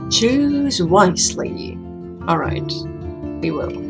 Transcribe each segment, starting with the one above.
Choose wisely. Alright, we will.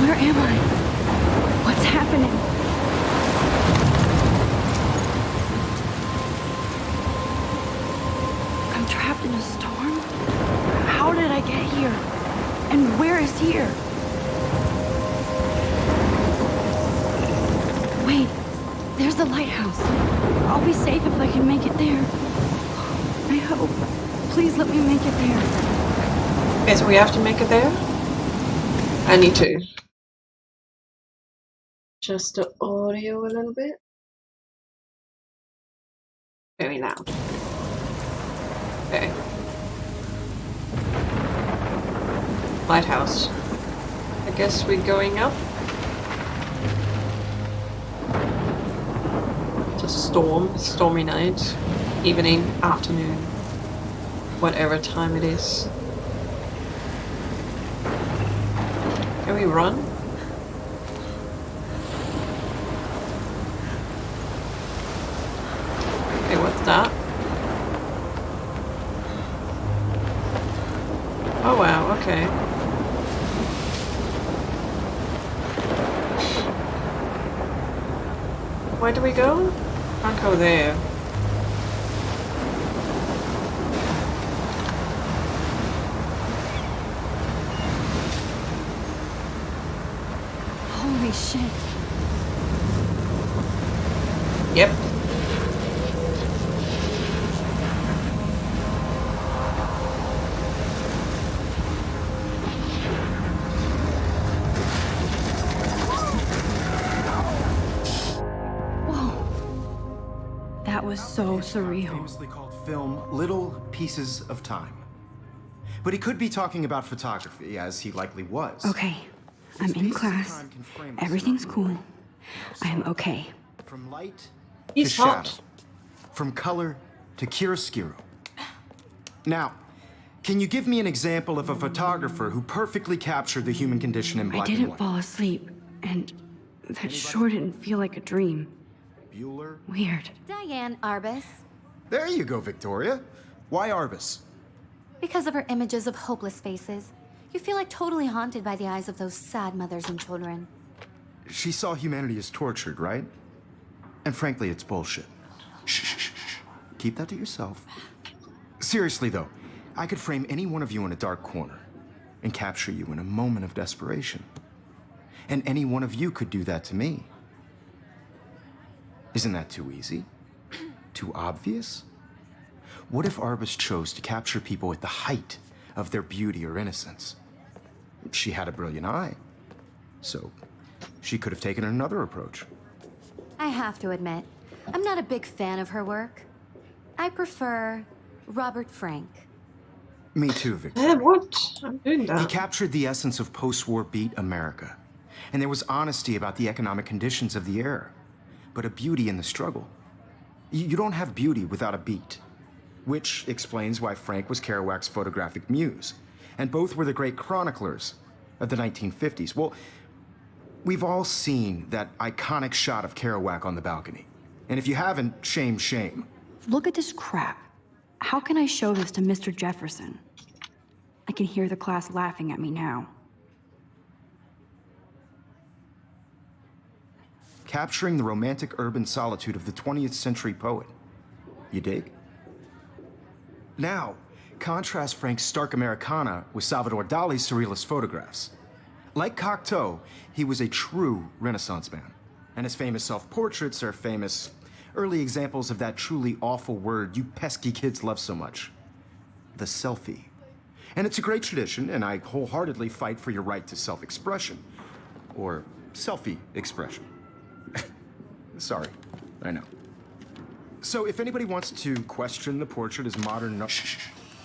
Where am I? What's happening? I'm trapped in a storm? How did I get here? And where is here? Wait, there's the lighthouse. I'll be safe if I can make it there. I hope. Please let me make it there. Okay, so we have to make it there? I need to. Just the audio a little bit. Very loud. Okay. Lighthouse. I guess we're going up. It's a storm, stormy night, evening, afternoon, whatever time it is. Can we run? Okay, what's that? Oh wow, okay. Where do we go? Can't go there. Holy shit. Yep. Whoa. That was so surreal. Famously called film Little Pieces of Time. But he could be talking about photography, as he likely was. Okay, I'm in class. Everything's cool. I'm okay. From light He's to shadow. hot. From color to chiaroscuro. Now, can you give me an example of a photographer who perfectly captured the human condition in I black and didn't white? fall asleep, and that sure didn't feel like a dream. Bueller? Weird. Diane Arbus. There you go, Victoria. Why Arbus? Because of her images of hopeless faces, you feel like totally haunted by the eyes of those sad mothers and children. She saw humanity as tortured, right? And frankly, it's bullshit. Shh, shh, shh, shh. Keep that to yourself. Seriously, though, I could frame any one of you in a dark corner and capture you in a moment of desperation. And any one of you could do that to me. Isn't that too easy? Too obvious? What if Arbus chose to capture people at the height of their beauty or innocence? She had a brilliant eye, so she could have taken another approach. I have to admit, I'm not a big fan of her work. I prefer Robert Frank. Me too, Victoria. What? I'm doing He that. captured the essence of post-war beat America. And there was honesty about the economic conditions of the era, but a beauty in the struggle. You don't have beauty without a beat. Which explains why Frank was Kerouac's photographic muse. And both were the great chroniclers of the 1950s. Well, we've all seen that iconic shot of Kerouac on the balcony. And if you haven't, shame, shame. Look at this crap. How can I show this to Mr. Jefferson? I can hear the class laughing at me now. Capturing the romantic urban solitude of the 20th century poet. You dig? Now, contrast Frank's stark Americana with Salvador Dali's surrealist photographs. Like Cocteau, he was a true Renaissance man, and his famous self-portraits are famous early examples of that truly awful word you pesky kids love so much, the selfie. And it's a great tradition, and I wholeheartedly fight for your right to self-expression, or selfie expression. Sorry, I know. So if anybody wants to question the portrait as modern, no, shh.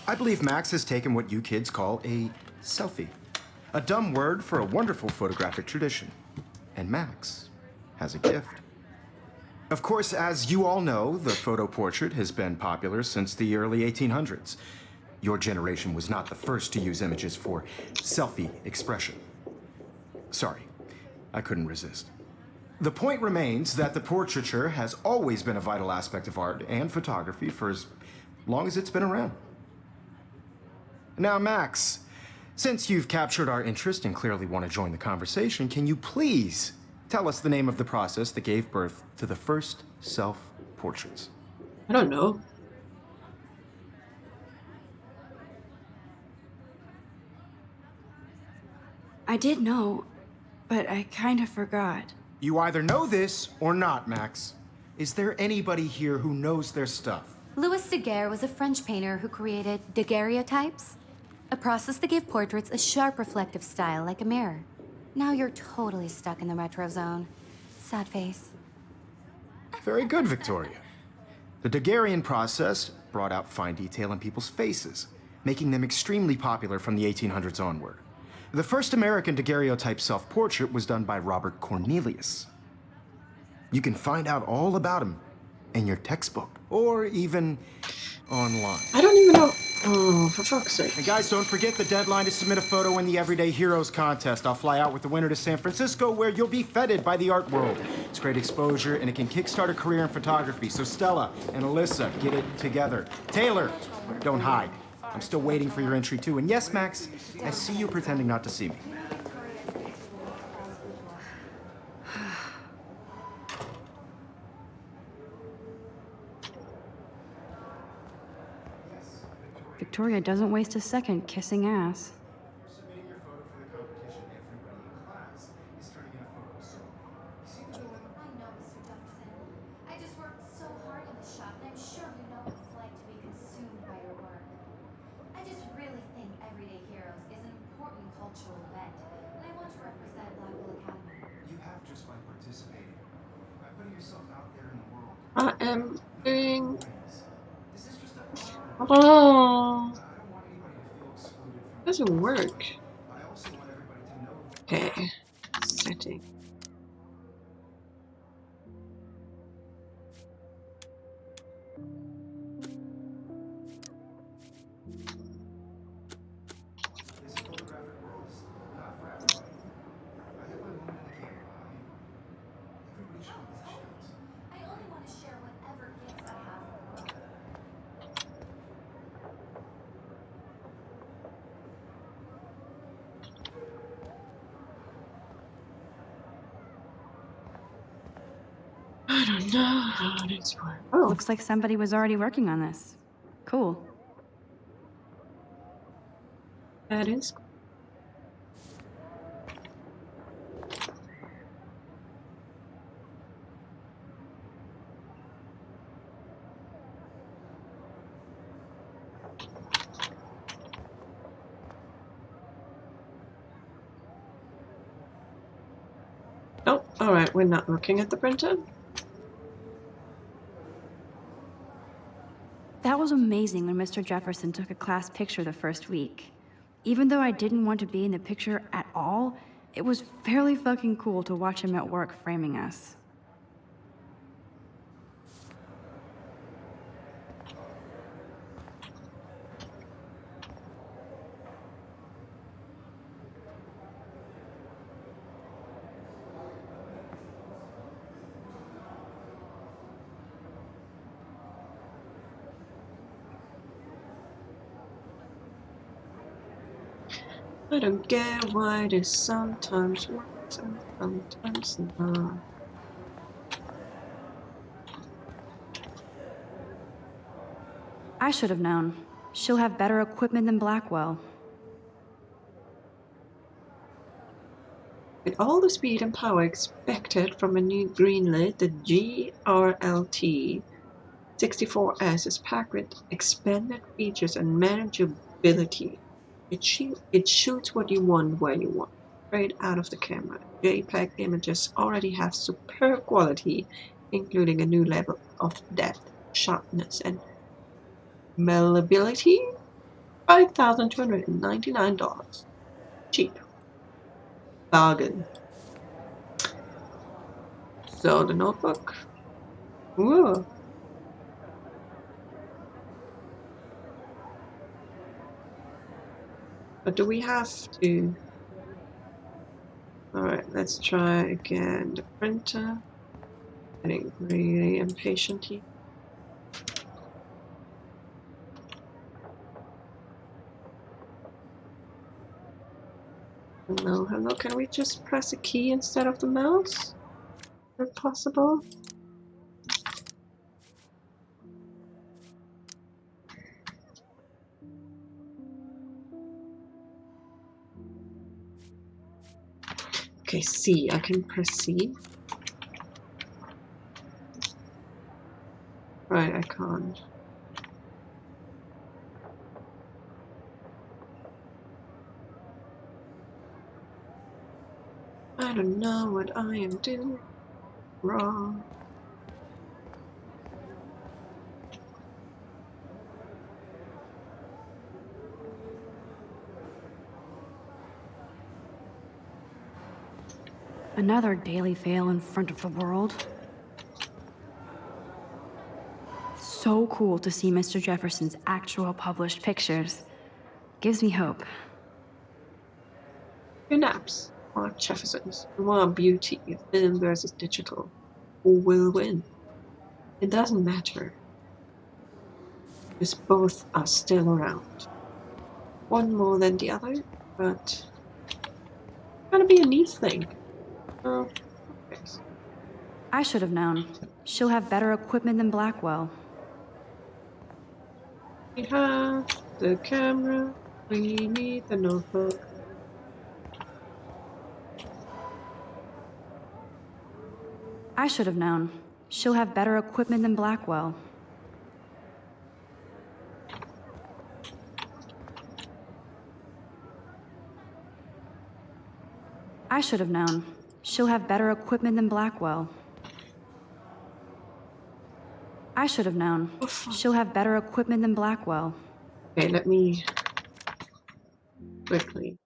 I believe Max has taken what you kids call a selfie. A dumb word for a wonderful photographic tradition. And Max has a gift. Of course, as you all know, the photo portrait has been popular since the early 1800s. Your generation was not the first to use images for selfie expression. Sorry, I couldn't resist. The point remains that the portraiture has always been a vital aspect of art and photography for as long as it's been around. Now, Max, since you've captured our interest and clearly want to join the conversation, can you please tell us the name of the process that gave birth to the first self-portraits? I don't know. I did know, but I kind of forgot. You either know this or not, Max. Is there anybody here who knows their stuff? Louis Daguerre was a French painter who created daguerreotypes, a process that gave portraits a sharp reflective style like a mirror. Now you're totally stuck in the retro zone. Sad face. Very good, Victoria. The Daguerrean process brought out fine detail in people's faces, making them extremely popular from the 1800s onward. The first American daguerreotype self-portrait was done by Robert Cornelius. You can find out all about him in your textbook, or even online. I don't even know. Oh, for fuck's sake. And guys, don't forget the deadline to submit a photo in the Everyday Heroes contest. I'll fly out with the winner to San Francisco, where you'll be feted by the art world. It's great exposure, and it can kickstart a career in photography. So Stella and Alyssa, get it together. Taylor, don't hide. I'm still waiting for your entry, too. And yes, Max, I see you pretending not to see me. Victoria doesn't waste a second kissing ass. Submitting your photo for the competition, everybody in class is turning in a photo, so you see the dilemma? I know, Mr. Jefferson. I just worked so hard in the shop, and I'm sure you know what it's like to be consumed by your work. I just really think Everyday Heroes is an important cultural event, and I want to represent Blackwell Academy. You have just by participating, by putting yourself out there in the world. I am doing. This is just a Oh, I don't want anybody to feel excluded from doesn't work. but I also want everybody to know Okay. Setting. this photographic world is not for everybody. I have my moment in the camera. Everybody should have this chance. I only want to share whatever gifts I have with the world. I don't know how this works. Oh, Looks like somebody was already working on this. Cool. that is. Oh, alright, we're not looking at the printer. That was amazing when Mr. Jefferson took a class picture the first week. Even though I didn't want to be in the picture at all, it was fairly fucking cool to watch him at work framing us. I don't get why this sometimes works and sometimes not. I should have known. She'll have better equipment than Blackwell. With all the speed and power expected from a new greenlit, the GRLT 64S is packed with expanded features and manageability. It shoots what you want where you want, right out of the camera. JPEG images already have superb quality, including a new level of depth, sharpness, and malleability. $5,299. Cheap. Bargain. So the notebook. Ooh. But do we have to? Alright, let's try again. The printer. Getting really impatient here. Hello, hello. Can we just press a key instead of the mouse? If possible? Okay, C. I can press C. Right, I can't. I don't know what I am doing wrong. Another daily fail in front of the world. So cool to see Mr. Jefferson's actual published pictures. Gives me hope. Your naps, Mark Jefferson's. More beauty, film versus digital. Who will win? It doesn't matter. Because both are still around. One more than the other, but it's gonna be a neat thing. Oh, okay. I should have known. She'll have better equipment than Blackwell. We have the camera, we need the notebook. I should have known. She'll have better equipment than Blackwell. I should have known. She'll have better equipment than Blackwell. I should have known. She'll have better equipment than Blackwell. Okay, let me quickly.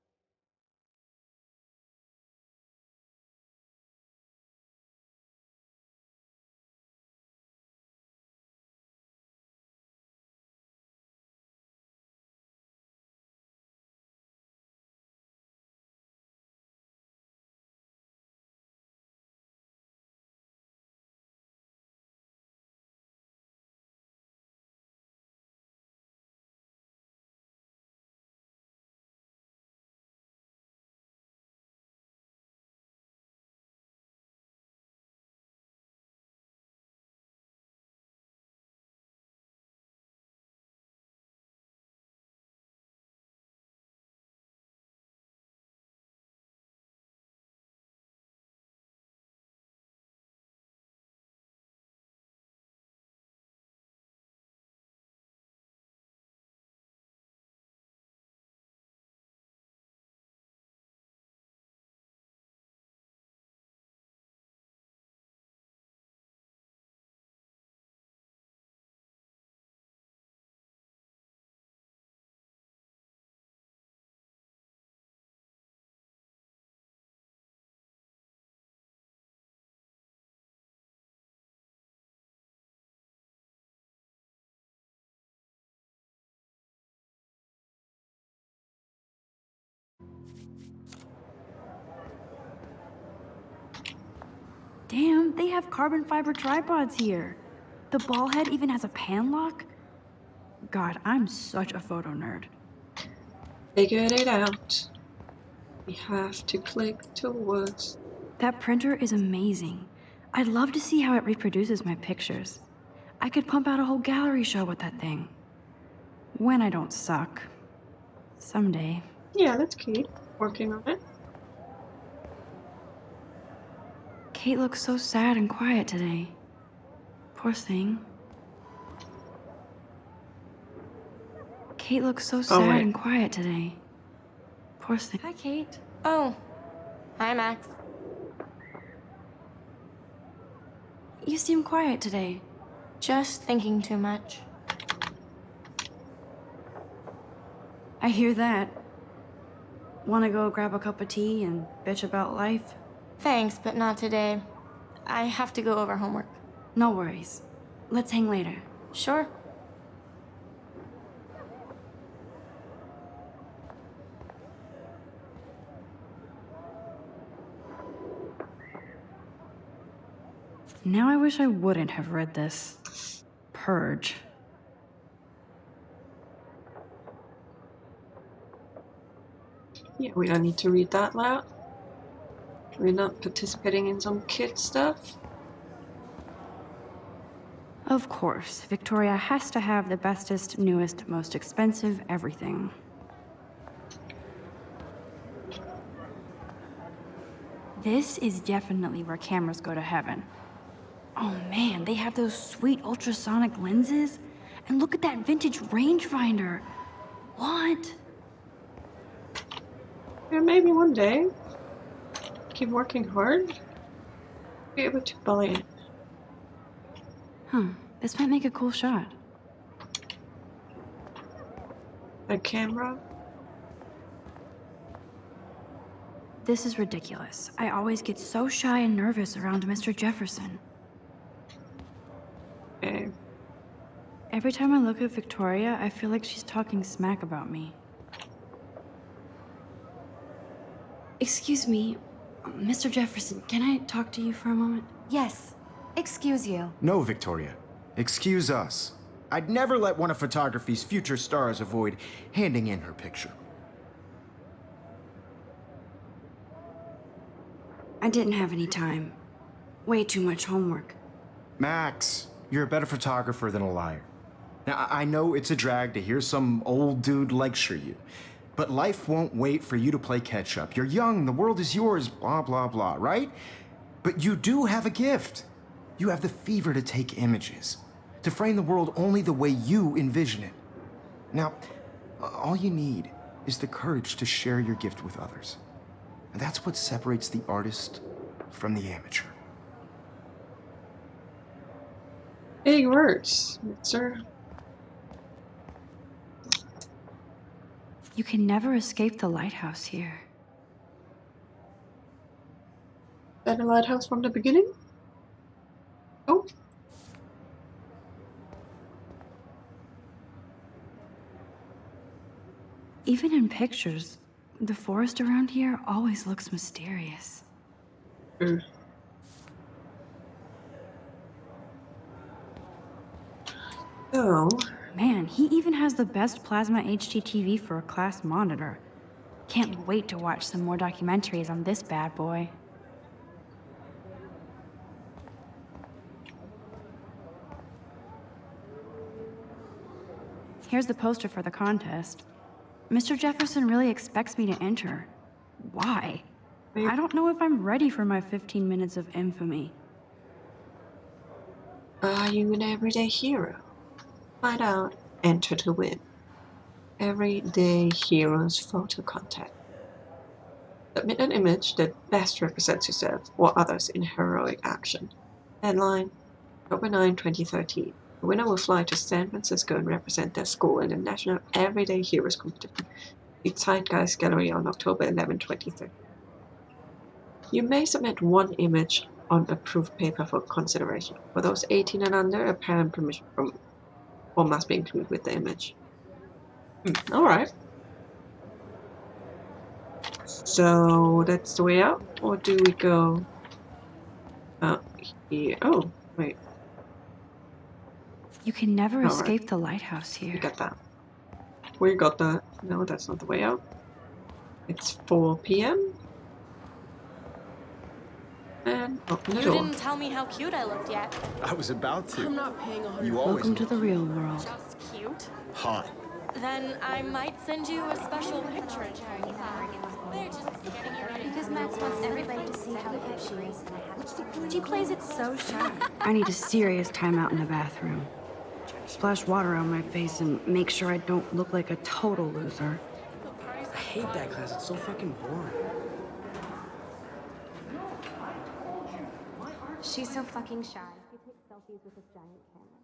Damn, they have carbon fiber tripods here. The ball head even has a pan lock? God, I'm such a photo nerd. Figured it out. We have to click towards. That printer is amazing. I'd love to see how it reproduces my pictures. I could pump out a whole gallery show with that thing. When I don't suck. Someday. Yeah, let's keep working on it. Kate looks so sad and quiet today. Poor thing. Kate looks so sad wait. and quiet today. Poor thing. Hi, Kate. Oh, hi, Max. You seem quiet today. Just thinking too much. I hear that. Wanna go grab a cup of tea and bitch about life? Thanks, but not today. I have to go over homework. No worries. Let's hang later. Sure. Now I wish I wouldn't have read this. Purge. Yeah, we don't need to read that loud. We're not participating in some kid stuff. Of course, Victoria has to have the bestest, newest, most expensive everything. This is definitely where cameras go to heaven. Oh man, they have those sweet ultrasonic lenses. And look at that vintage rangefinder. What? Yeah, maybe one day. Keep working hard. Be able to buy it. Huh, this might make a cool shot. A camera. This is ridiculous. I always get so shy and nervous around Mr. Jefferson. Okay. Every time I look at Victoria, I feel like she's talking smack about me. Excuse me, Mr. Jefferson, can I talk to you for a moment? Yes. Excuse you. No, Victoria. Excuse us. I'd never let one of photography's future stars avoid handing in her picture. I didn't have any time. Way too much homework. Max, you're a better photographer than a liar. Now, I know it's a drag to hear some old dude lecture you, but life won't wait for you to play catch up. You're young, the world is yours, blah, blah, blah, right? But you do have a gift. You have the fever to take images, to frame the world only the way you envision it. Now, all you need is the courage to share your gift with others. And that's what separates the artist from the amateur. Big words, sir. You can never escape the lighthouse here. That a lighthouse from the beginning? Oh. Even in pictures, the forest around here always looks mysterious. Oh. Man, he even has the best plasma HDTV for a class monitor. Can't wait to watch some more documentaries on this bad boy. Here's the poster for the contest. Mr. Jefferson really expects me to enter. Why? I don't know if I'm ready for my 15 minutes of infamy. Are you an everyday hero? Find out, enter to win. Everyday Heroes Photo Contest. Submit an image that best represents yourself or others in heroic action. Deadline, October 9, 2013. The winner will fly to San Francisco and represent their school in the National Everyday Heroes Competition at Zeitgeist Gallery on October 11, 2013. You may submit one image on approved paper for consideration. For those 18 and under, a parent permission form must be included with the image. Alright. So that's the way out? Or do we go out here? Oh, wait. You can never Alright. escape the lighthouse here. We got that. We got that. No, that's not the way out. It's 4 p.m. And open the You door. didn't tell me how cute I looked yet. I was about to. I'm not paying 100. You always Welcome to the real world. Just cute. hot. Then I might send you a special picture. They're just getting you ready. Because Max wants everybody to see how hip she is. She plays it so shy. I need a serious timeout in the bathroom. Splash water on my face and make sure I don't look like a total loser. I hate that class. It's so fucking boring. She's so fucking shy. selfies with his giant camera.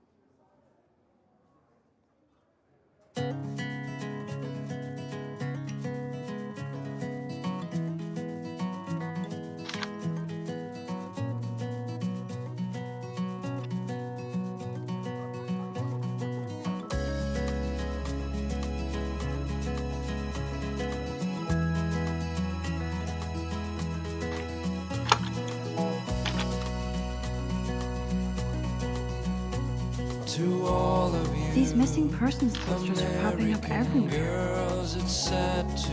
To all of you, These missing persons posters are popping up everywhere. girls, it's sad to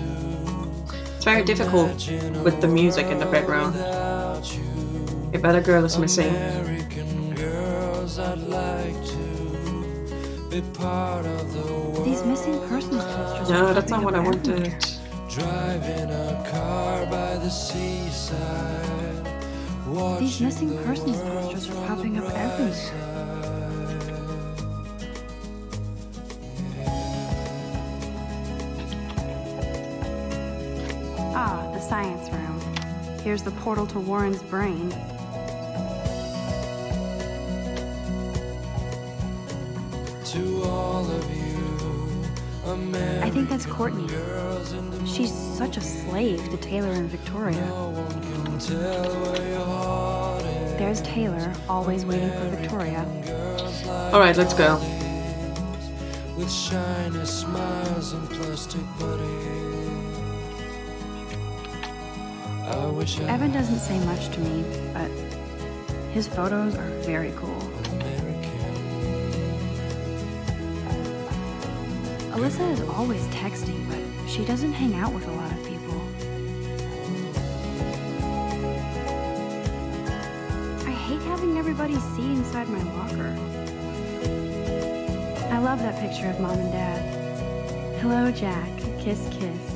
It's very difficult with the music in the background. without you. A better girl is missing. American girls, I'd like to be part of the world. These missing persons posters No, are that's not popping what I up everywhere. wanted. Driving a car by the seaside. These missing persons posters are popping up everywhere. Ah, the science room. Here's the portal to Warren's brain. To all of you, I think that's Courtney. She's such a slave to Taylor and Victoria. can tell where your heart is. There's Taylor, always waiting for Victoria. Alright, let's go. With shiny smiles and plastic buddies. I wish I Evan doesn't say much to me, but his photos are very cool. Alyssa is always texting, but she doesn't hang out with a lot of people. I hate having everybody see inside my locker. I love that picture of Mom and Dad. Hello, Jack. Kiss, kiss.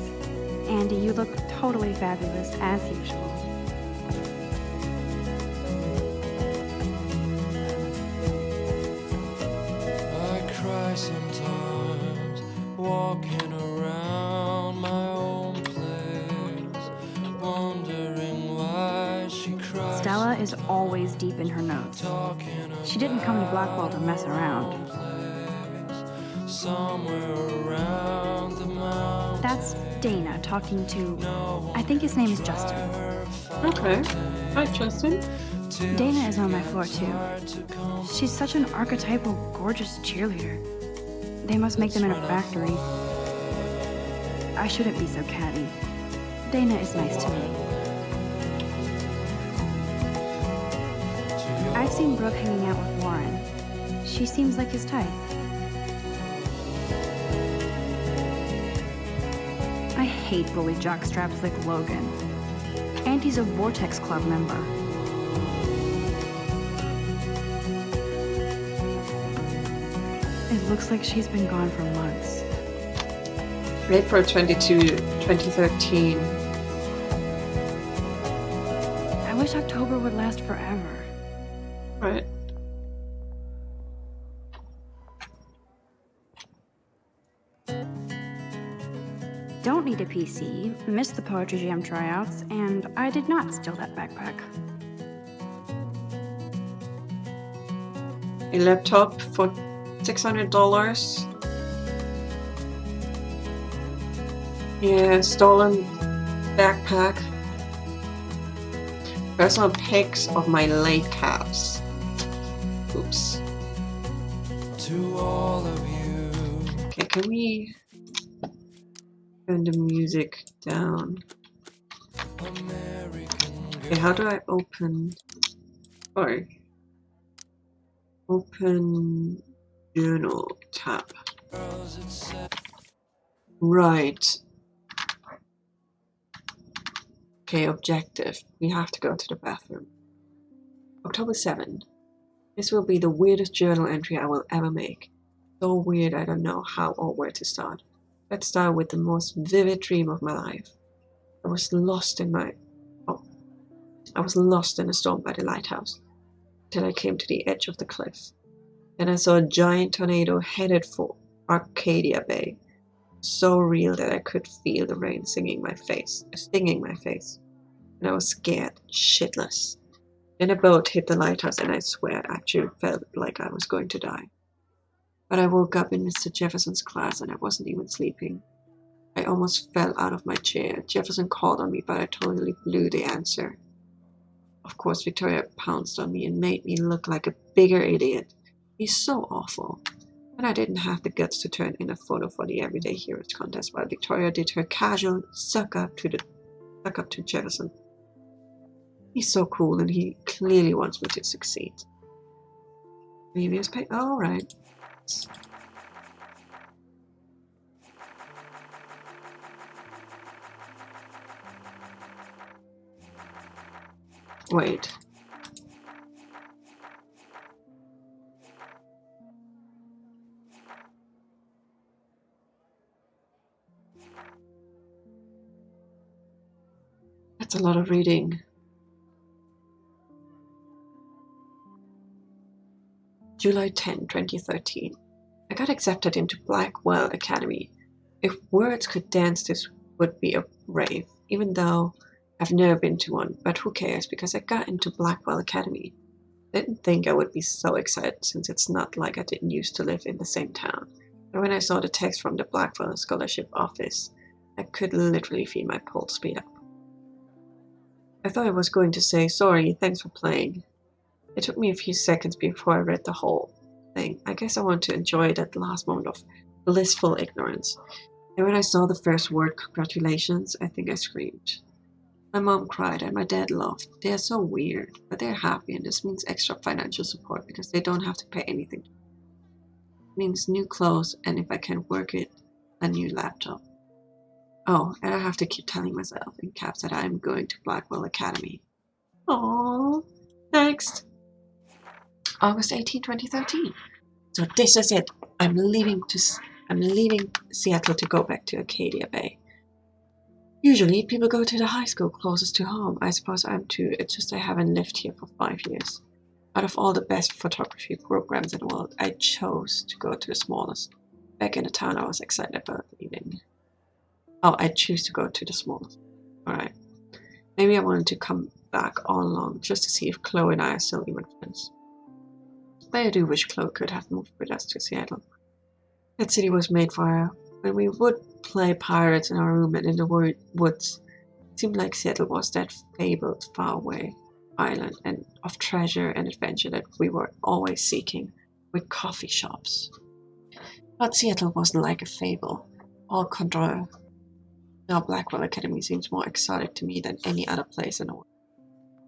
Andy, you look totally fabulous, as usual. I cry sometimes, walking around my own place, wondering why she cries. Stella is always deep in her notes. Talking She didn't come to Blackwell to mess around. somewhere around the mountain. That's Dana talking to, I think his name is Justin. Okay. Hi, Justin. Dana is on my floor too. She's such an archetypal, gorgeous cheerleader. They must make them in a factory. I shouldn't be so catty. Dana is nice to me. I've seen Brooke hanging out with Warren. She seems like his type. I hate bully jockstraps like Logan. And he's a Vortex Club member. It looks like she's been gone for months. April 22, 2013. I wish October would last forever. Right. Don't need a PC, missed the Poetry Jam tryouts, and I did not steal that backpack. A laptop for $600. Yeah, stolen backpack. Personal pics of my late calves. Oops. To all of you, Okay, can we turn the music down? Okay, how do I open? Sorry. Open journal tab. Right. Okay, objective. We have to go to the bathroom. October 7th. This will be the weirdest journal entry I will ever make. So weird I don't know how or where to start. Let's start with the most vivid dream of my life. I was lost in a storm by the lighthouse, till I came to the edge of the cliff. Then I saw a giant tornado headed for Arcadia Bay, so real that I could feel the rain stinging my face, and I was scared shitless. Then a boat hit the lighthouse and I swear I actually felt like I was going to die. But I woke up in Mr. Jefferson's class and I wasn't even sleeping. I almost fell out of my chair. Jefferson called on me, but I totally blew the answer. Of course, Victoria pounced on me and made me look like a bigger idiot. He's so awful. And I didn't have the guts to turn in a photo for the Everyday Heroes contest while Victoria did her casual suck up to Jefferson. He's so cool and he clearly wants me to succeed. Previous page? Alright. Wait. That's a lot of reading. July 10, 2013. I got accepted into Blackwell Academy. If words could dance, this would be a rave, even though I've never been to one, but who cares because I got into Blackwell Academy. Didn't think I would be so excited since it's not like I didn't used to live in the same town. But when I saw the text from the Blackwell Scholarship Office, I could literally feel my pulse speed up. I thought I was going to say, sorry, thanks for playing. It took me a few seconds before I read the whole thing. I guess I want to enjoy that last moment of blissful ignorance. And when I saw the first word, congratulations, I think I screamed. My mom cried and my dad laughed. They are so weird, but they're happy and this means extra financial support because they don't have to pay anything. It means new clothes and if I can work it, a new laptop. Oh, and I have to keep telling myself in caps that I am going to Blackwell Academy. Aww. Next. August 18, 2013. So this is it. I'm leaving Seattle to go back to Acadia Bay. Usually people go to the high school closest to home. I suppose I'm too. It's just I haven't lived here for 5 years. Out of all the best photography programs in the world, I chose to go to the smallest. Back in the town I was excited about leaving. Oh, I choose to go to the smallest. Alright. Maybe I wanted to come back all along just to see if Chloe and I are still even friends. But I do wish Chloe could have moved with us to Seattle. That city was made for her. When we would play pirates in our room and in the woods, it seemed like Seattle was that fabled, faraway island and of treasure and adventure that we were always seeking, with coffee shops. But Seattle wasn't like a fable, or Condor. Now Blackwell Academy seems more exotic to me than any other place in the world.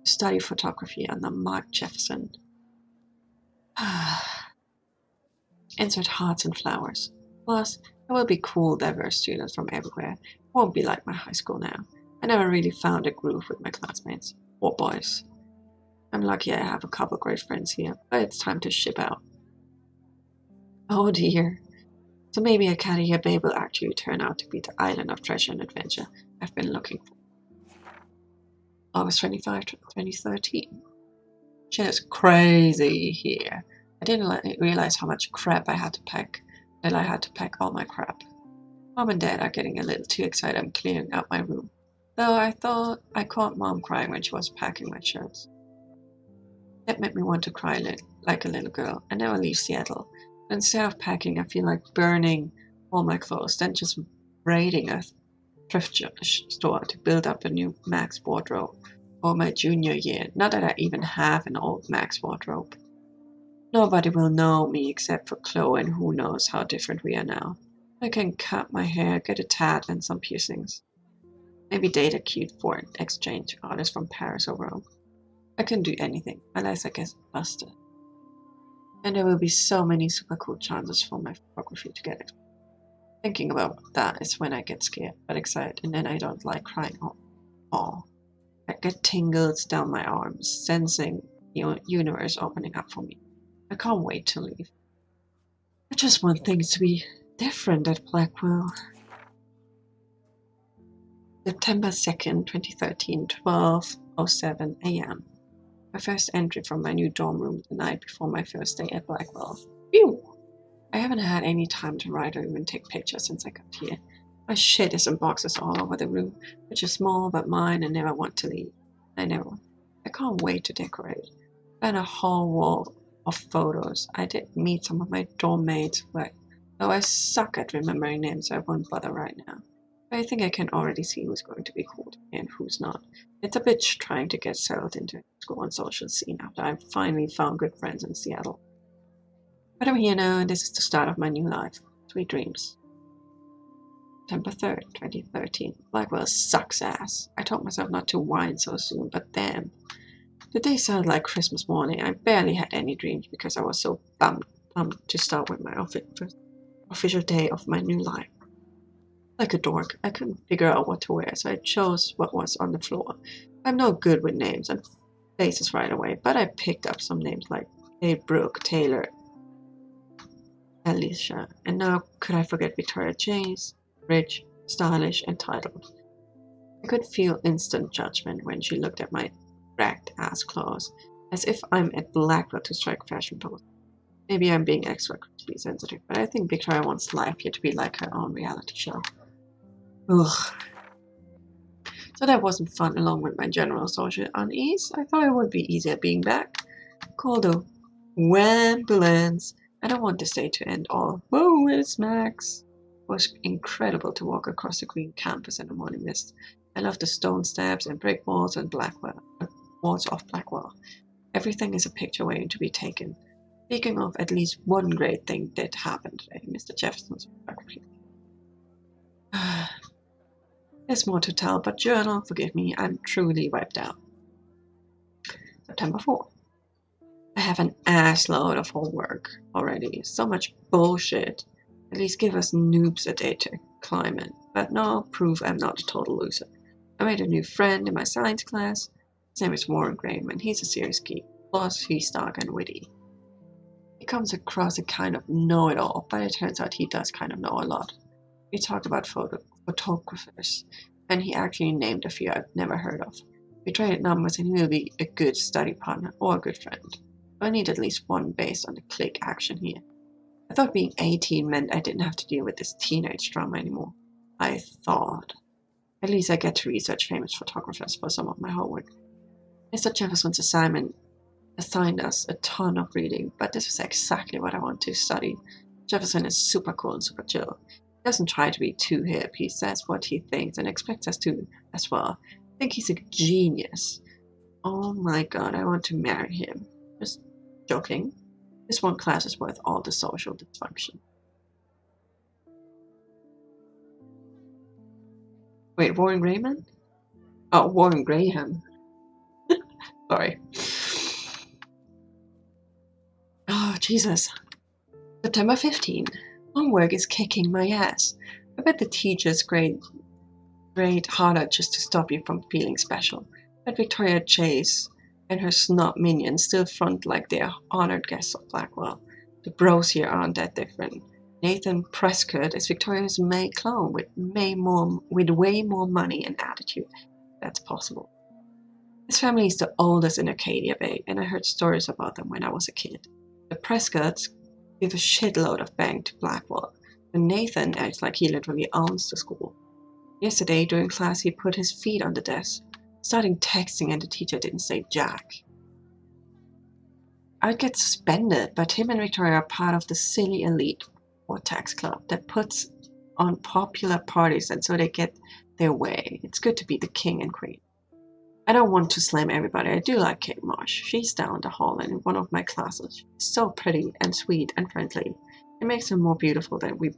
To study photography under Mark Jefferson. Insert hearts and flowers. Plus, there will be cool, diverse students from everywhere. It won't be like my high school now. I never really found a groove with my classmates, or boys. I'm lucky I have a couple great friends here, but it's time to ship out. Oh dear. So maybe Acadia Bay will actually turn out to be the island of treasure and adventure I've been looking for. August 25, 2013. Shit is crazy here. I didn't realize how much crap I had to pack, that I had to pack all my crap. Mom and Dad are getting a little too excited I'm cleaning out my room, though I thought I caught Mom crying when she was packing my shirts. That made me want to cry like a little girl. I never leave Seattle. But instead of packing, I feel like burning all my clothes, then just raiding a thrift store to build up a new Max wardrobe for my junior year. Not that I even have an old Max wardrobe. Nobody will know me except for Chloe, and who knows how different we are now. I can cut my hair, get a tat and some piercings. Maybe date a cute foreign exchange artist from Paris or Rome. I can do anything, unless I get busted. And there will be so many super cool chances for my photography to get exposed. Thinking about that is when I get scared, but excited, and then I don't like crying all. I get tingles down my arms, sensing the universe opening up for me. I can't wait to leave. I just want things to be different at Blackwell. September 2nd, 2013, 12:07 a.m. My first entry from my new dorm room the night before my first day at Blackwell. Phew! I haven't had any time to write or even take pictures since I got here. My shit is in boxes all over the room, which is small but mine and never want to leave. I never. I can't wait to decorate. And a whole wall of photos. I did meet some of my dorm mates, but though I suck at remembering names, so I won't bother right now. But I think I can already see who's going to be cool to me and who's not. It's a bitch trying to get settled into school and social scene after I've finally found good friends in Seattle. But I'm here now, and this is the start of my new life. Sweet dreams. September 3rd, 2013. Blackwell sucks ass. I told myself not to whine so soon, but damn. The day sounded like Christmas morning. I barely had any dreams because I was so bummed to start with my official day of my new life. Like a dork, I couldn't figure out what to wear, so I chose what was on the floor. I'm no good with names and faces right away, but I picked up some names like Kate, Brooke, Taylor, Alicia, and now could I forget Victoria Chase, rich, stylish, and titled. I could feel instant judgment when she looked at my ragged ass clothes, as if I'm at Blackwell to strike fashion pose. Maybe I'm being extra critically sensitive, but I think Victoria wants life here to be like her own reality show. Ugh. So that wasn't fun along with my general social unease. I thought it would be easier being back. Called a wambulance. I don't want this day to end all. Whoa, it's Max. It was incredible to walk across the green campus in the morning mist. I love the stone steps and brick walls and walls of Blackwell. Everything is a picture waiting to be taken. Speaking of, at least one great thing did happen today, Mr. Jefferson's biography. There's more to tell, but journal, forgive me, I'm truly wiped out. September 4th. I have an assload of homework already. So much bullshit. At least give us noobs a day to climb in. But no, proof I'm not a total loser. I made a new friend in my science class. His name is Warren Graham, and he's a serious geek. Plus, he's dark and witty. He comes across a kind of know-it-all, but it turns out he does kind of know a lot. We talked about photographers, and he actually named a few I've never heard of. We traded numbers, and he will be a good study partner or a good friend. I need at least one based on the click action here. I thought being 18 meant I didn't have to deal with this teenage drama anymore. I thought. At least I get to research famous photographers for some of my homework. Mr. Jefferson's assignment assigned us a ton of reading, but this is exactly what I want to study. Jefferson is super cool and super chill. He doesn't try to be too hip. He says what he thinks and expects us to as well. I think he's a genius. Oh my god, I want to marry him. Just joking. This one class is worth all the social dysfunction. Wait, Warren Graham? Oh, Warren Graham. Sorry. Oh, Jesus. September 15. Homework is kicking my ass. I bet the teachers grade harder just to stop you from feeling special. But Victoria Chase and her snob minions still front like they're honored guests of Blackwell. The bros here aren't that different. Nathan Prescott is Victoria's May clone with way more money and attitude. That's possible. His family is the oldest in Arcadia Bay, and I heard stories about them when I was a kid. The Prescotts give a shitload of bank to Blackwell, and Nathan acts like he literally owns the school. Yesterday, during class, he put his feet on the desk, starting texting, and the teacher didn't say jack. I'd get suspended, but him and Victoria are part of the silly elite Vortex Club that puts on popular parties, and so they get their way. It's good to be the king and queen. I don't want to slam everybody. I do like Kate Marsh. She's down the hall and in one of my classes. She's so pretty and sweet and friendly. It makes her more beautiful than we...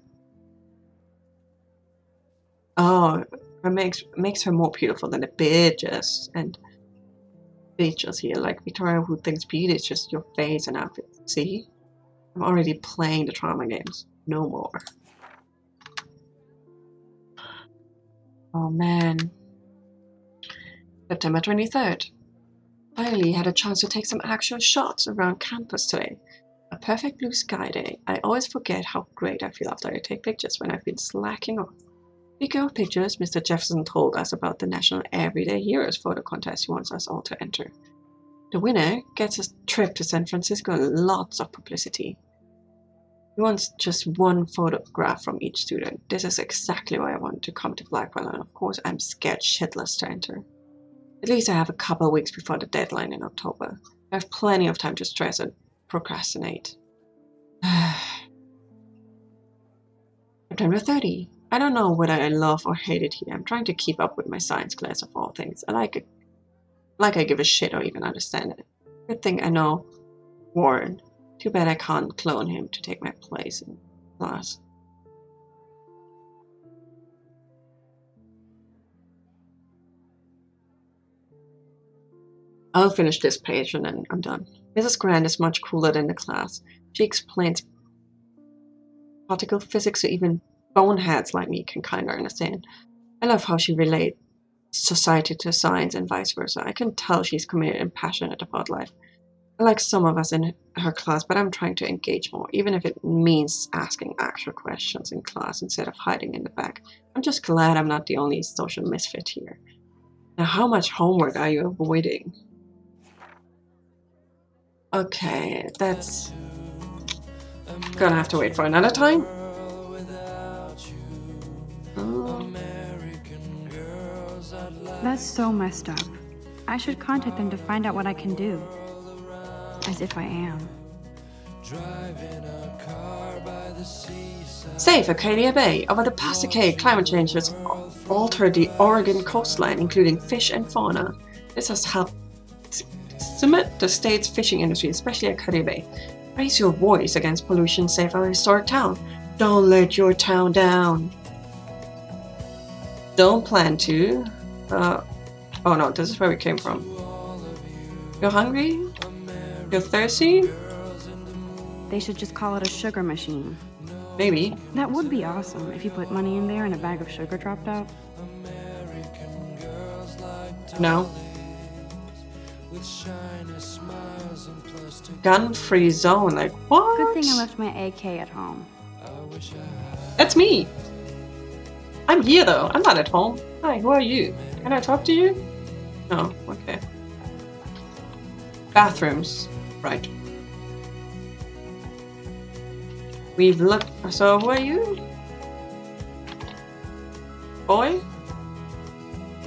Oh, it makes her more beautiful than the bitches and bitches here, like Victoria, who thinks beauty is just your face and outfit. See? I'm already playing the trauma games. No more. Oh man. September 23rd. Finally had a chance to take some actual shots around campus today. A perfect blue sky day. I always forget how great I feel after I take pictures when I've been slacking off. Speaking of pictures, Mr. Jefferson told us about the National Everyday Heroes photo contest he wants us all to enter. The winner gets a trip to San Francisco and lots of publicity. He wants just one photograph from each student. This is exactly why I want to come to Blackwell, and of course I'm scared shitless to enter. At least I have a couple of weeks before the deadline in October. I have plenty of time to stress and procrastinate. September 30. I don't know whether I love or hate it here. I'm trying to keep up with my science class of all things. I like it. Like I give a shit or even understand it. Good thing I know Warren. Too bad I can't clone him to take my place in class. I'll finish this page and then I'm done. Mrs. Grant is much cooler than the class. She explains particle physics so even boneheads like me can kind of understand. I love how she relates society to science and vice versa. I can tell she's committed and passionate about life. I like some of us in her class, but I'm trying to engage more, even if it means asking actual questions in class instead of hiding in the back. I'm just glad I'm not the only social misfit here. Now, how much homework are you avoiding? Okay, that's gonna have to wait for another time. That's so messed up. I should contact them to find out what I can do. As if I am. Safe Acadia Bay. Over the past decade, climate change has altered the Oregon coastline, including fish and fauna. This has helped cement the state's fishing industry, especially Acadia Bay. Raise your voice against pollution, save our historic town. Don't let your town down. Don't plan to. Oh no, this is where we came from. You're hungry? You're thirsty? They should just call it a sugar machine. Maybe. That would be awesome if you put money in there and a bag of sugar dropped out. No. Gun-free zone, like what? Good thing I left my AK at home. That's me. I'm here though. I'm not at home. Hi, who are you? Can I talk to you? No, okay. Bathrooms. Right. We've looked. So, who are you? Boy?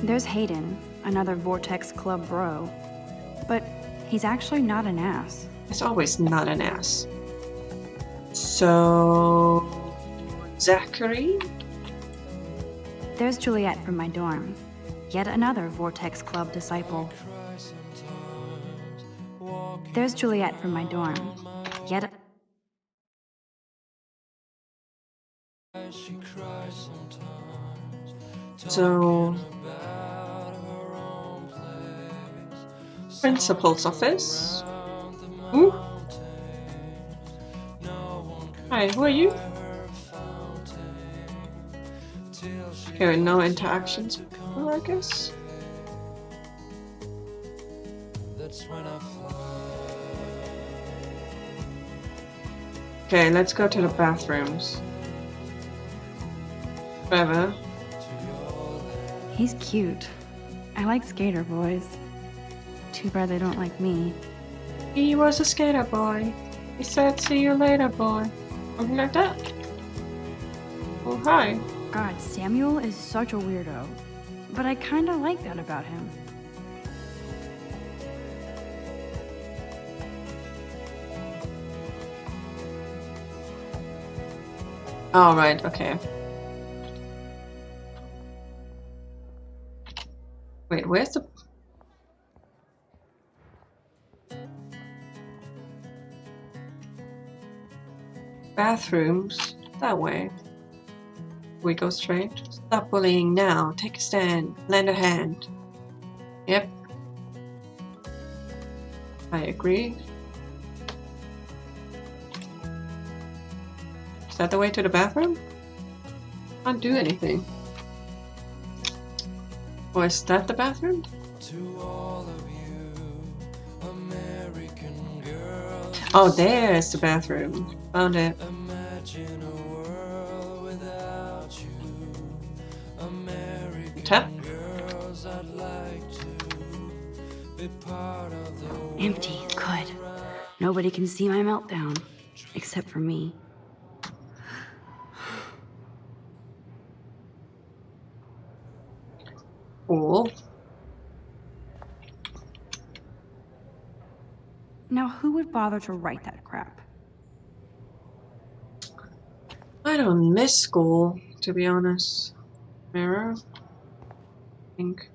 There's Hayden, another Vortex Club bro. But he's actually not an ass. It's always not an ass. So. Zachary? There's Juliet from my dorm. Yet another Vortex Club disciple. There's Juliet from my dorm. Yet. So. Principal's office. Ooh. Hi, who are you? Okay, no interactions, I guess. Okay, let's go to the bathrooms. Whatever. He's cute. I like skater boys. Too bad they don't like me. He was a skater boy. He said, "See you later, boy." Something like that. Oh, hi. God, Samuel is such a weirdo. But I kinda like that about him. Oh, right, okay. Wait, where's the... bathrooms? That way. We go straight. Stop bullying now. Take a stand. Lend a hand. Yep. I agree. Is that the way to the bathroom? Can't do anything. Or is that the bathroom? Oh, there's the bathroom. Found it. Tap. Empty, good. Nobody can see my meltdown. Except for me. Cool. who would bother to write that crap? I don't miss school, to be honest. Mirror? I think.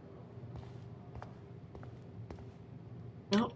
No.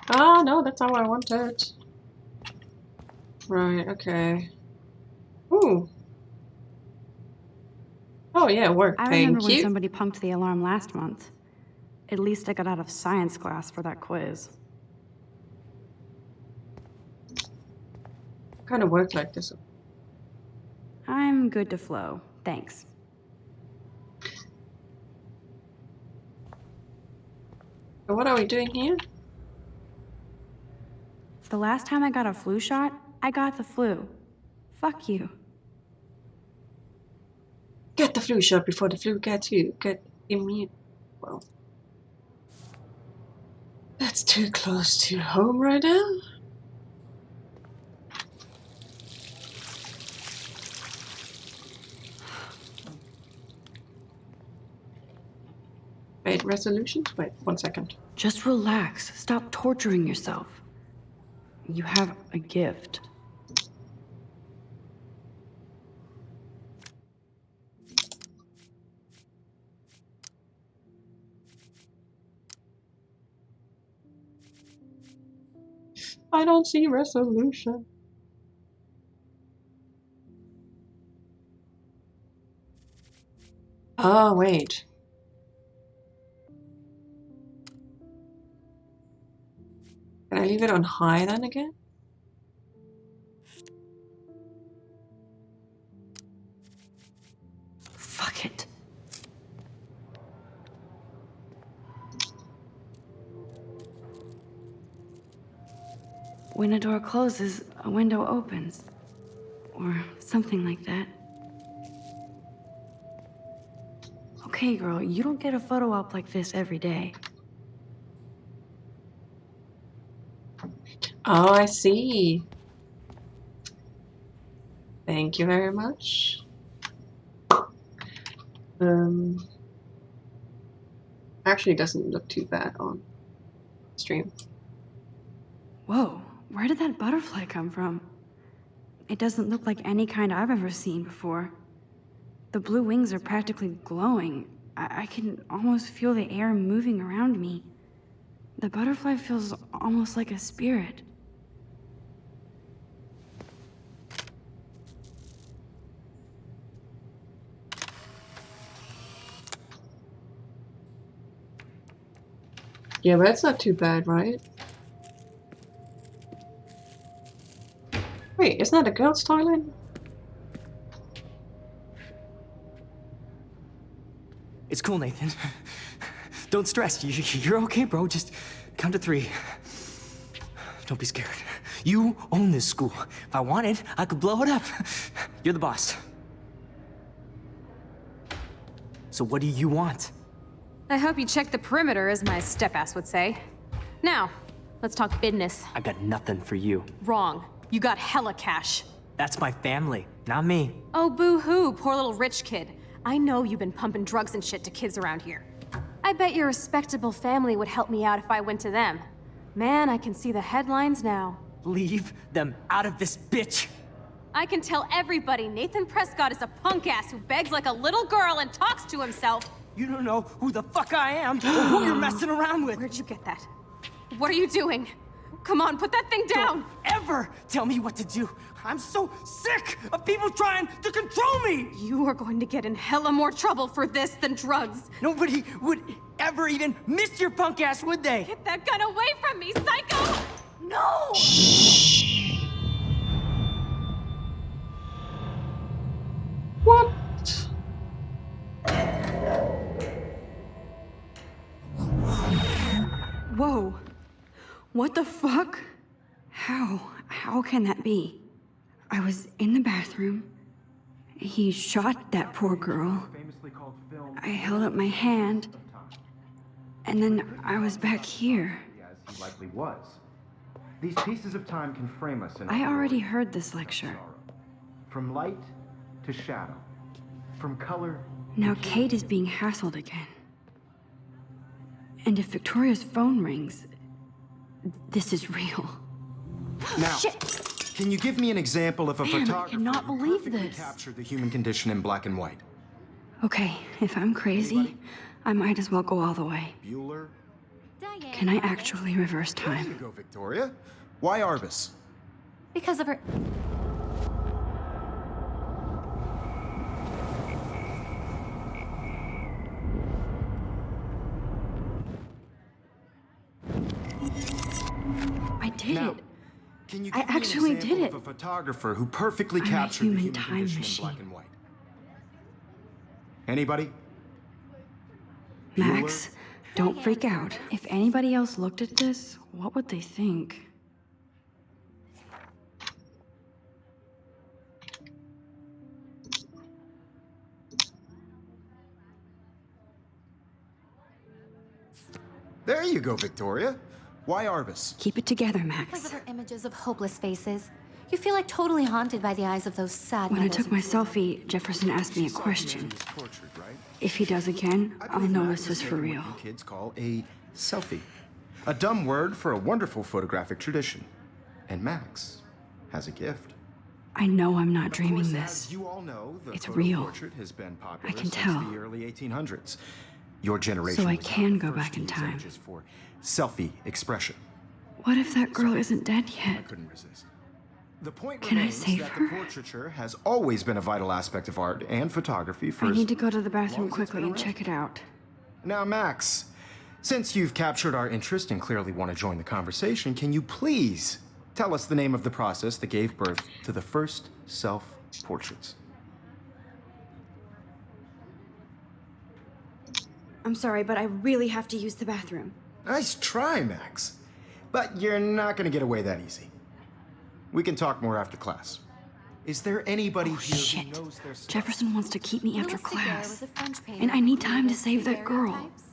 Ah, no, that's how I want it. Right, okay. Ooh. Oh yeah, it worked. I remember Thank when you. somebody punked the alarm last month. At least I got out of science class for that quiz. Kind of worked like this. I'm good to flow, thanks. So what are we doing here? The last time I got a flu shot, I got the flu. Fuck you. Get the flu shot before the flu gets you. Get immune. Well, that's too close to home right now. Wait, resolutions? Wait, 1 second. Just relax. Stop torturing yourself. You have a gift. I don't see resolution. Oh, wait. Can I leave it on high then again? Fuck it. When a door closes, a window opens. Or something like that. Okay, girl, you don't get a photo op like this every day. Oh, I see. Thank you very much. Actually doesn't look too bad on stream. Whoa, where did that butterfly come from? It doesn't look like any kind I've ever seen before. The blue wings are practically glowing. I can almost feel the air moving around me. The butterfly feels almost like a spirit. Yeah, but that's not too bad, right? Wait, isn't that a girl's toilet? It's cool, Nathan. Don't stress. You're okay, bro. Just count to 3. Don't be scared. You own this school. If I wanted, I could blow it up. You're the boss. So what do you want? I hope you check the perimeter, as my step-ass would say. Now, let's talk business. I got nothing for you. Wrong. You got hella cash. That's my family, not me. Oh, boo-hoo, poor little rich kid. I know you've been pumping drugs and shit to kids around here. I bet your respectable family would help me out if I went to them. Man, I can see the headlines now. Leave them out of this bitch. I can tell everybody Nathan Prescott is a punk ass who begs like a little girl and talks to himself. You don't know who the fuck I am or who you're messing around with. Where'd you get that? What are you doing? Come on, put that thing down! Don't ever tell me what to do. I'm so sick of people trying to control me! You are going to get in hella more trouble for this than drugs. Nobody would ever even miss your punk ass, would they? Get that gun away from me, psycho! No! What? Whoa. What the fuck? How can that be? I was in the bathroom. He shot that poor girl. I held up my hand. And then I was back here. As he likely was. These pieces of time can frame us in I already heard this lecture. From light to shadow. From color. Now Kate is being hassled again. And if Victoria's phone rings, this is real. Now, can you give me an example of a Man, I photographer cannot who believe perfectly this. captured the human condition in black and white? Okay, if I'm crazy, I might as well go all the way. Bueller? Diane. Can I actually reverse There you time? go, Victoria. Why Arbus? Because of her. I did Now, it. can you I give me an actually example did of it. a photographer who perfectly I'm a captured the human human time condition machine. in black and white? Anybody? Max, don't freak out. If anybody else looked at this, what would they think? There you go, Victoria. Why Arbus? Keep it together, Because Max. of her images of hopeless faces. You feel like totally haunted by the eyes of those sad When I mothers took my and- selfie, Jefferson asked me a question. Portrait, right? If he does again, I I'll believe know Max this is for taking real. what you kids call a selfie. A dumb word for a wonderful photographic tradition. And Max has a gift. I know I'm not Of dreaming course, this. as you all know, the It's photo real. portrait has been popular I can since tell. the early 1800s. Your generation So I was not can the go first back to in use time. images for selfie expression. What if that girl isn't dead I yet? couldn't resist. The point Can I remains save that her? the portraiture has always been a vital aspect of art and photography for I as need to go to the long bathroom as it's quickly been and around. check it out. Now, Max, since you've captured our interest and clearly want to join the conversation, can you please tell us the name of the process that gave birth to the first self-portraits? I'm sorry, but I really have to use the bathroom. Nice try, Max. But you're not going to get away that easy. We can talk more after class. Is there anybody here Shit. who knows their stuff? Jefferson wants to keep me after Louis Daguerre class. was a French painter And I need who time to created save that girl. daguerreotypes,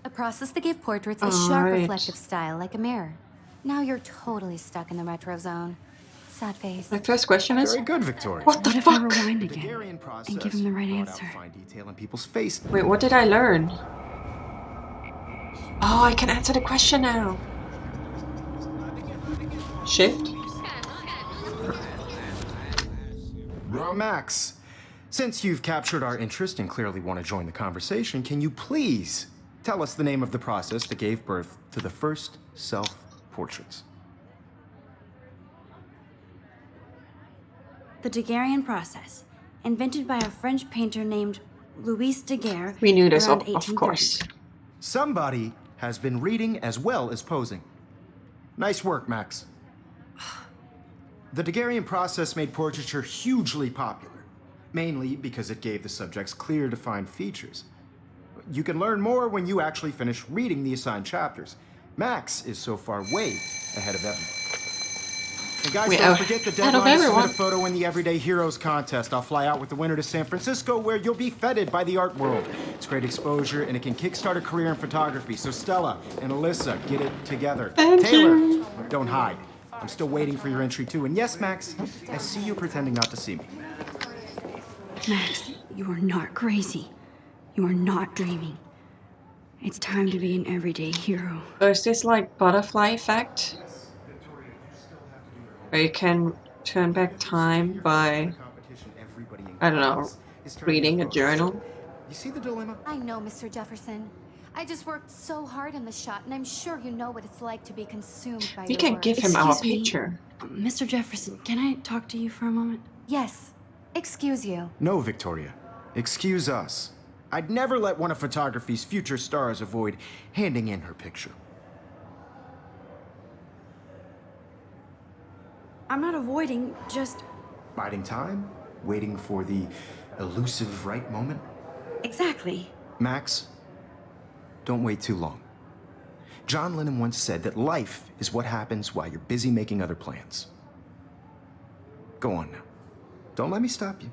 a process that gave portraits a sharp, Alright. reflective style like a mirror. Now you're totally stuck in the retro zone. Sad face. My first question is, Very good, Victoria. what the What if I fuck? rewind The again Daguerrean process and give him the right brought answer? out fine detail in people's face. Wait, what did I learn? Oh, I can answer the question now. Shift? Max, since you've captured our interest and clearly want to join the conversation, can you please tell us the name of the process that gave birth to the first self-portraits? The Daguerrean process, invented by a French painter named Louis Daguerre. We knew this, around of 1830. course. Somebody has been reading as well as posing. Nice work, Max. The Daguerrean process made portraiture hugely popular, mainly because it gave the subjects clear, defined features. You can learn more when you actually finish reading the assigned chapters. Max is so far way ahead of everyone. And guys, Wait, don't forget the ahead of deadline to submit everyone. a photo in the Everyday Heroes contest. I'll fly out with the winner to San Francisco, where you'll be feted by the art world. It's great exposure, and it can kickstart a career in photography. So Stella and Alyssa, get it together. Thank Taylor, you. don't hide. I'm still waiting for your entry too. And yes, Max, I see you pretending not to see me. Max, you are not crazy. You are not dreaming. It's time to be an everyday hero. So is this like butterfly effect? Where you can turn back time by, I don't know, reading a journal? You see the dilemma? I know, Mr. Jefferson. I just worked so hard on the shot, and I'm sure you know what it's like to be consumed by We your can work. give him our Excuse me. picture. Mr. Jefferson, can I talk to you for a moment? Yes. Excuse you. No, Victoria. Excuse us. I'd never let one of photography's future stars avoid handing in her picture. I'm not avoiding, just... Biding time? Waiting for the elusive right moment? Exactly. Max, don't wait too long. John Lennon once said that life is what happens while you're busy making other plans. Go on now. Don't let me stop you.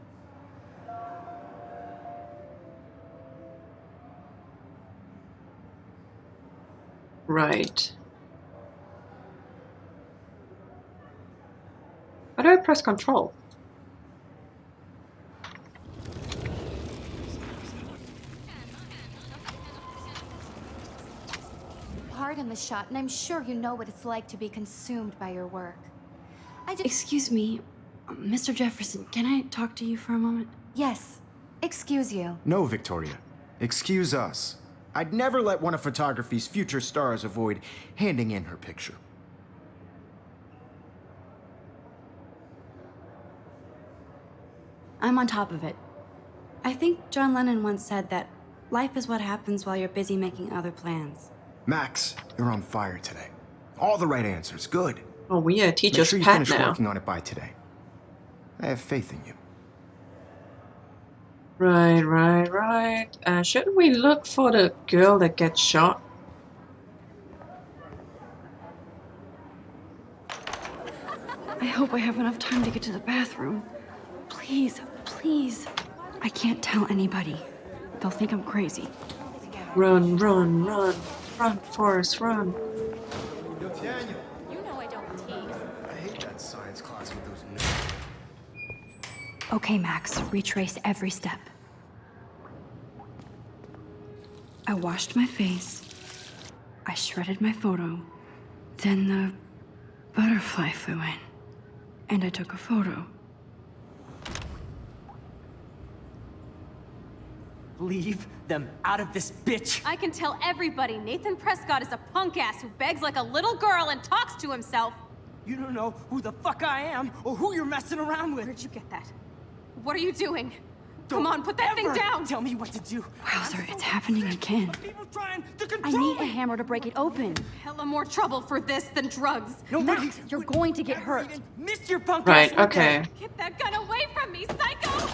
Right. How do I press control? Hard in the shop, and I'm sure you know what it's like to be consumed by your work. I just... Excuse me, Mr. Jefferson, can I talk to you for a moment? Yes. Excuse you. No, Victoria. Excuse us. I'd never let one of photography's future stars avoid handing in her picture. I'm on top of it. I think John Lennon once said that life is what happens while you're busy making other plans. Max, you're on fire today. All the right answers. Good. Oh, we are Make teacher's sure you pet finish now. working on it by today. I have faith in you. Right. Shouldn't we look for the girl that gets shot? I hope I have enough time to get to the bathroom. Please, please. I can't tell anybody. They'll think I'm crazy. Run. Run, Forrest, run. You know I don't tease. I hate that science class with those nerds. Okay, Max, retrace every step. I washed my face. I shredded my photo. Then the butterfly flew in. And I took a photo. Leave them out of this bitch. I can tell everybody Nathan Prescott is a punk ass who begs like a little girl and talks to himself. You don't know who the fuck I am or who you're messing around with. Where'd you get that? What are you doing? Don't Come on, put that thing ever down! Tell me what to do. Wowzer, it's happening again. People trying to I control need a me. hammer to break it open. Hella more trouble for this than drugs. Nobody Max, you're would going to get ever hurt. even miss your punk Right, ass, would okay. Get that gun away from me, psycho! they?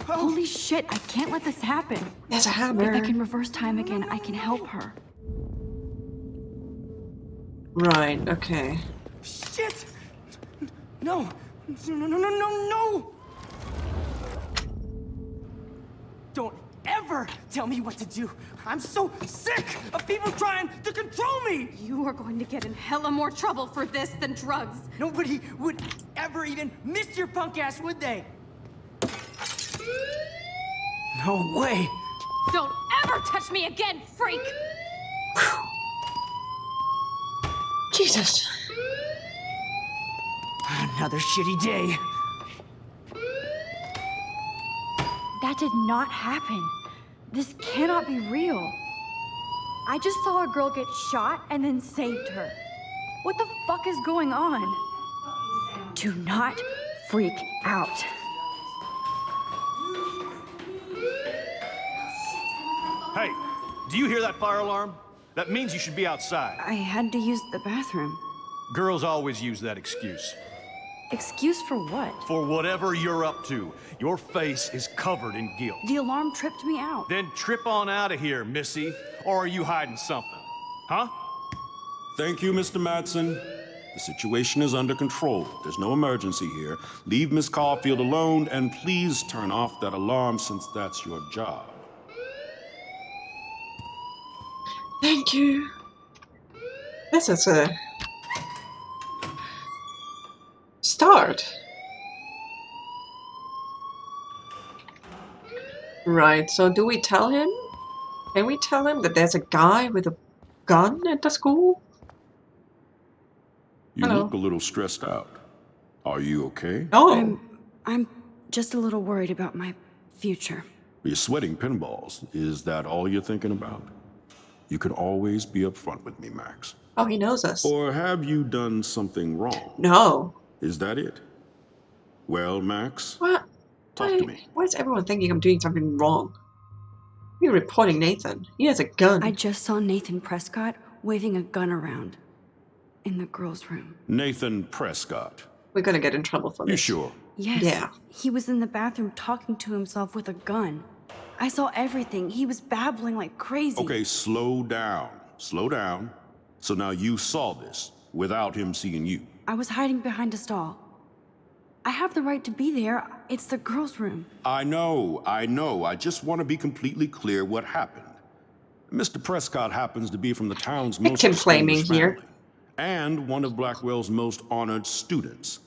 Holy shit, I can't let this happen. There's a If I hammer. can reverse time again, I can help her. Right, okay. Shit! No! No! Don't ever tell me what to do! I'm so sick of people trying to control me! You are going to get in hella more trouble for this than drugs. Nobody would ever even miss your punk ass, would they? No way! Don't ever touch me again, freak! Jesus. Another shitty day. That did not happen. This cannot be real. I just saw a girl get shot and then saved her. What the fuck is going on? Do not freak out. Hey, do you hear that fire alarm? That means you should be outside. I had to use the bathroom. Girls always use that excuse. Excuse for what? For whatever you're up to, your face is covered in guilt. The alarm tripped me out. Then trip on out of here, Missy. Or are you hiding something? Huh? Thank you, Mr. Madsen. The situation is under control. There's no emergency here. Leave Miss Caulfield alone, and please turn off that alarm since that's your job. Thank you. This is a start. Right, so do we tell him? Can we tell him that there's a guy with a gun at the school? You Hello. look a little stressed out. Are you okay? Oh, I'm just a little worried about my future. You're sweating pinballs. Is that all you're thinking about? You can always be upfront with me, Max. oh, he knows us. Or have you done something wrong? No. Is that it? Well, Max, What? talk to me. Why is everyone thinking I'm doing something wrong? We're reporting Nathan. He has a gun. I just saw Nathan Prescott waving a gun around in the girls' room. Nathan Prescott. We're gonna get in trouble for this. You sure? Yes. Yeah. He was in the bathroom talking to himself with a gun. I saw everything. He was babbling like crazy. Okay, slow down. Slow down. So now you saw this without him seeing you. I was hiding behind a stall. I have the right to be there. It's the girls' room. I know. I just want to be completely clear what happened. Mr. Prescott happens to be from the town's most Victim blaming distinguished here. family, and one of Blackwell's most honored students.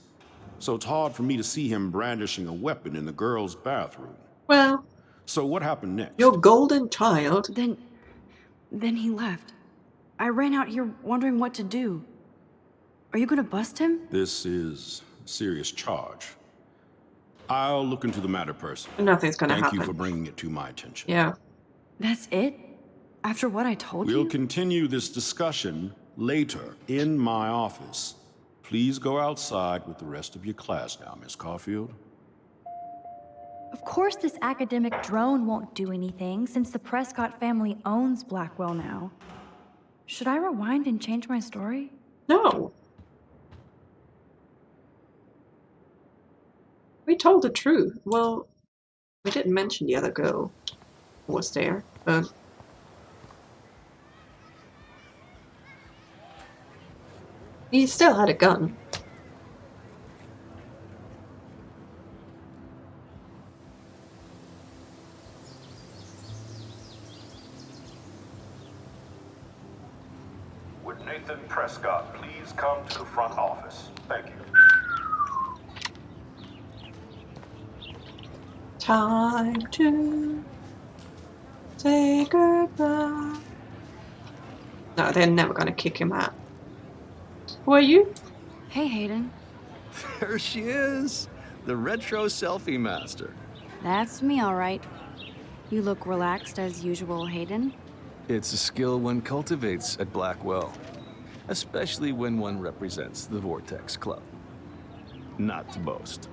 So it's hard for me to see him brandishing a weapon in the girls' bathroom. Well, So what happened next? your golden child. Then he left. I ran out here wondering what to do. Are you gonna bust him? This is a serious charge. I'll look into the matter personally. Nothing's gonna Thank happen. you for bringing it to my attention. Yeah. That's it? After what I told We'll you? continue this discussion later in my office. Please go outside with the rest of your class now, Miss Caulfield. Of course this academic drone won't do anything, since the Prescott family owns Blackwell now. Should I rewind and change my story? No. We told the truth. Well, we didn't mention the other girl who was there, but he still had a gun. Would Nathan Prescott please come to the front office? Thank you. Time to say goodbye. No, they're never gonna kick him out. Who are you? Hey, Hayden. There she is, the retro selfie master. That's me, all right. You look relaxed as usual, Hayden. It's a skill one cultivates at Blackwell, especially when one represents the Vortex Club. Not to boast.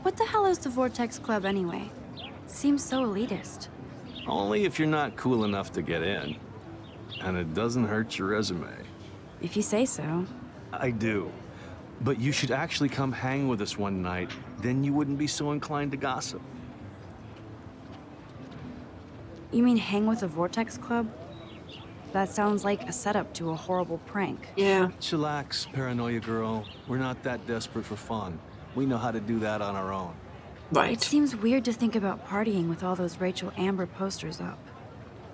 What the hell is the Vortex Club anyway? It seems so elitist. Only if you're not cool enough to get in. And it doesn't hurt your resume. If you say so. I do. But you should actually come hang with us one night, then you wouldn't be so inclined to gossip. You mean hang with the Vortex Club? That sounds like a setup to a horrible prank. Yeah. Chillax, paranoia girl. We're not that desperate for fun. We know how to do that on our own. Right. It seems weird to think about partying with all those Rachel Amber posters up.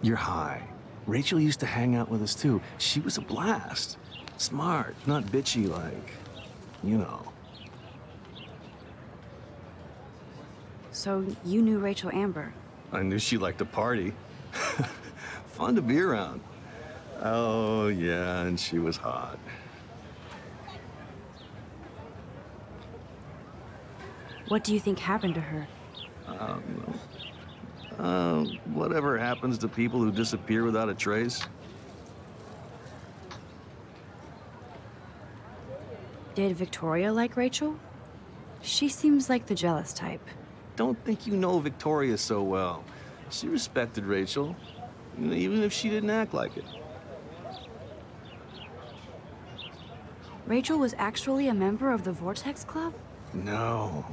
You're high. Rachel used to hang out with us too. She was a blast. Smart, not bitchy like, you know. So you knew Rachel Amber? I knew she liked to party. Fun to be around. Oh, yeah, and she was hot. What do you think happened to her? Whatever happens to people who disappear without a trace. Did Victoria like Rachel? She seems like the jealous type. Don't think you know Victoria so well. She respected Rachel, even if she didn't act like it. Rachel was actually a member of the Vortex Club? No.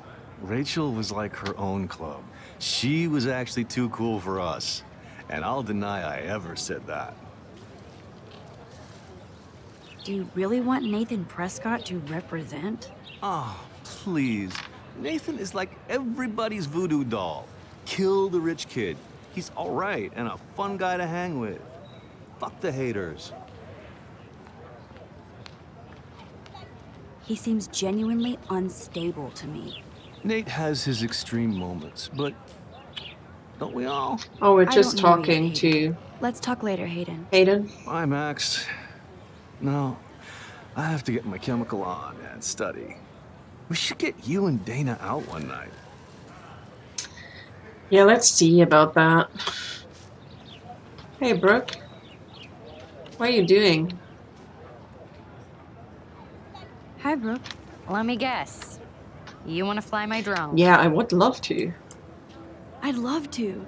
Rachel was like her own club. She was actually too cool for us. And I'll deny I ever said that. Do you really want Nathan Prescott to represent? Oh, please. Nathan is like everybody's voodoo doll. Kill the rich kid. He's all right and a fun guy to hang with. Fuck the haters. He seems genuinely unstable to me. Nate has his extreme moments, but don't we all? Oh, we're I just don't know yet, talking to Hayden. Let's talk later, Hayden. Hayden. Bye, Max. No, I have to get my chemical on and study. We should get you and Dana out one night. Yeah, let's see about that. Hey, Brooke. What are you doing? Hi, Brooke. Let me guess. You want to fly my drone? Yeah, I would love to. I'd love to.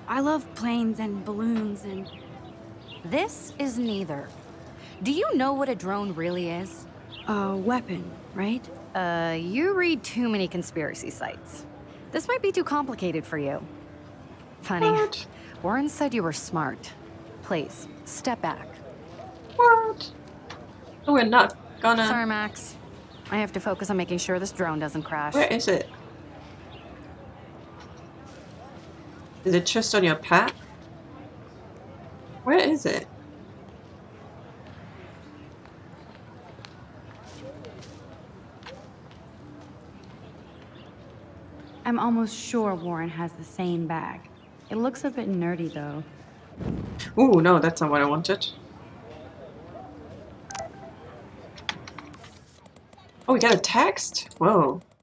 I love planes and balloons and... This is neither. Do you know what a drone really is? A weapon, right? You read too many conspiracy sites. This might be too complicated for you. Funny. What? Warren said you were smart. Please, step back. What? Oh, we're not gonna. Sorry, Max. I have to focus on making sure this drone doesn't crash. Where is it? Is it just on your pad? Where is it? I'm almost sure Warren has the same bag. It looks a bit nerdy, though. Ooh, no, that's not what I wanted. Oh, we got a text? Whoa.